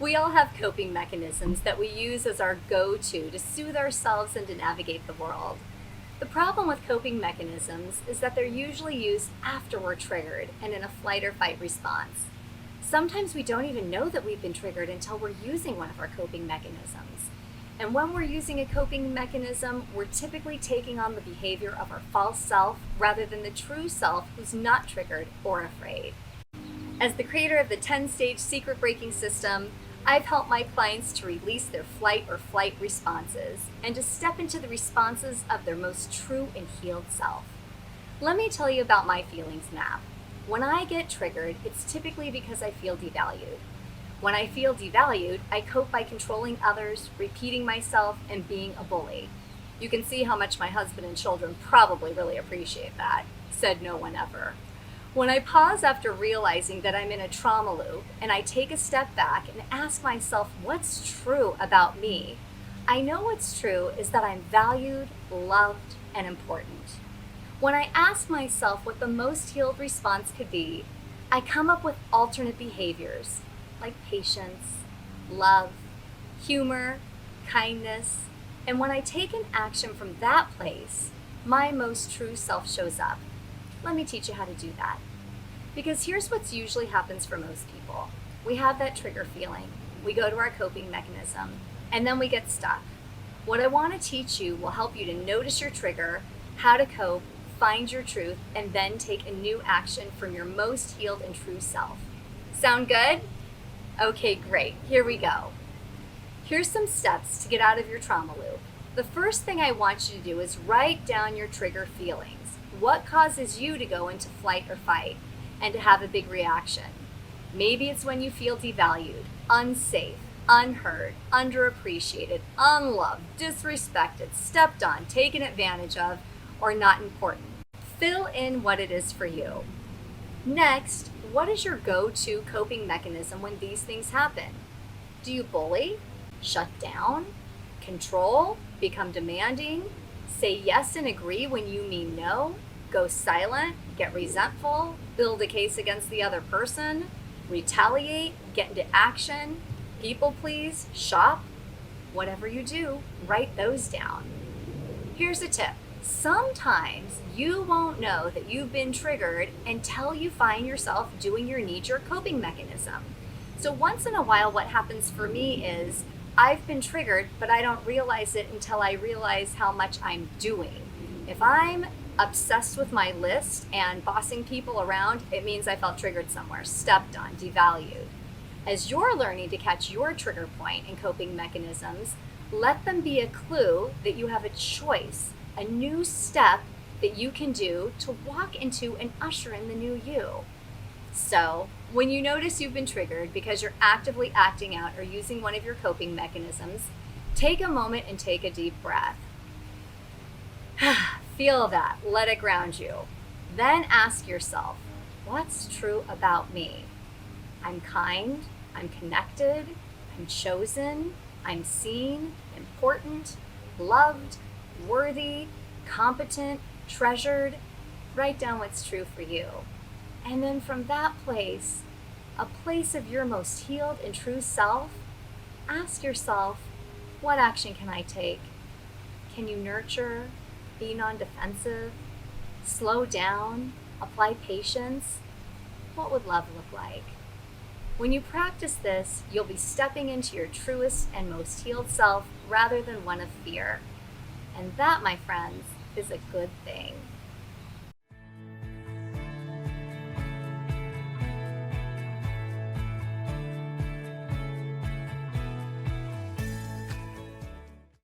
We all have coping mechanisms that we use as our go-to soothe ourselves and to navigate the world. The problem with coping mechanisms is that they're usually used after we're triggered and in a flight or fight response. Sometimes we don't even know that we've been triggered until we're using one of our coping mechanisms. And when we're using a coping mechanism, we're typically taking on the behavior of our false self rather than the true self who's not triggered or afraid. As the creator of the 10-stage secret breaking system, I've helped my clients to release their flight or flight responses and to step into the responses of their most true and healed self. Let me tell you about my feelings map. When I get triggered, it's typically because I feel devalued. When I feel devalued, I cope by controlling others, repeating myself, and being a bully. You can see how much my husband and children probably really appreciate that. Said no one ever. When I pause after realizing that I'm in a trauma loop and I take a step back and ask myself what's true about me, I know what's true is that I'm valued, loved, and important. When I ask myself what the most healed response could be, I come up with alternate behaviors like patience, love, humor, kindness, and when I take an action from that place, my most true self shows up. Let me teach you how to do that. Because here's what usually happens for most people. We have that trigger feeling. We go to our coping mechanism, and then we get stuck. What I want to teach you will help you to notice your trigger, how to cope, find your truth, and then take a new action from your most healed and true self. Sound good? Okay, great. Here we go. Here's some steps to get out of your trauma loop. The first thing I want you to do is write down your trigger feelings. What causes you to go into flight or fight and to have a big reaction? Maybe it's when you feel devalued, unsafe, unheard, underappreciated, unloved, disrespected, stepped on, taken advantage of, or not important. Fill in what it is for you. Next, what is your go-to coping mechanism when these things happen? Do you bully, shut down, control, become demanding, say yes and agree when you mean no, go silent, get resentful, build a case against the other person, retaliate, get into action, people please, shop? Whatever you do, write those down. Here's a tip. Sometimes you won't know that you've been triggered until you find yourself doing your knee-jerk coping mechanism. So once in a while, what happens for me is I've been triggered, but I don't realize it until I realize how much I'm doing. If I'm obsessed with my list and bossing people around, it means I felt triggered somewhere, stepped on, devalued. As you're learning to catch your trigger point and coping mechanisms, let them be a clue that you have a choice, a new step that you can do to walk into and usher in the new you. So, when you notice you've been triggered because you're actively acting out or using one of your coping mechanisms, take a moment and take a deep breath. Feel that, let it ground you. Then ask yourself, what's true about me? I'm kind, I'm connected, I'm chosen, I'm seen, important, loved, worthy, competent, treasured. Write down what's true for you. And then from that place, a place of your most healed and true self, ask yourself, what action can I take? Can you nurture, be non-defensive, slow down, apply patience? What would love look like? When you practice this, you'll be stepping into your truest and most healed self rather than one of fear. And that, my friends, is a good thing.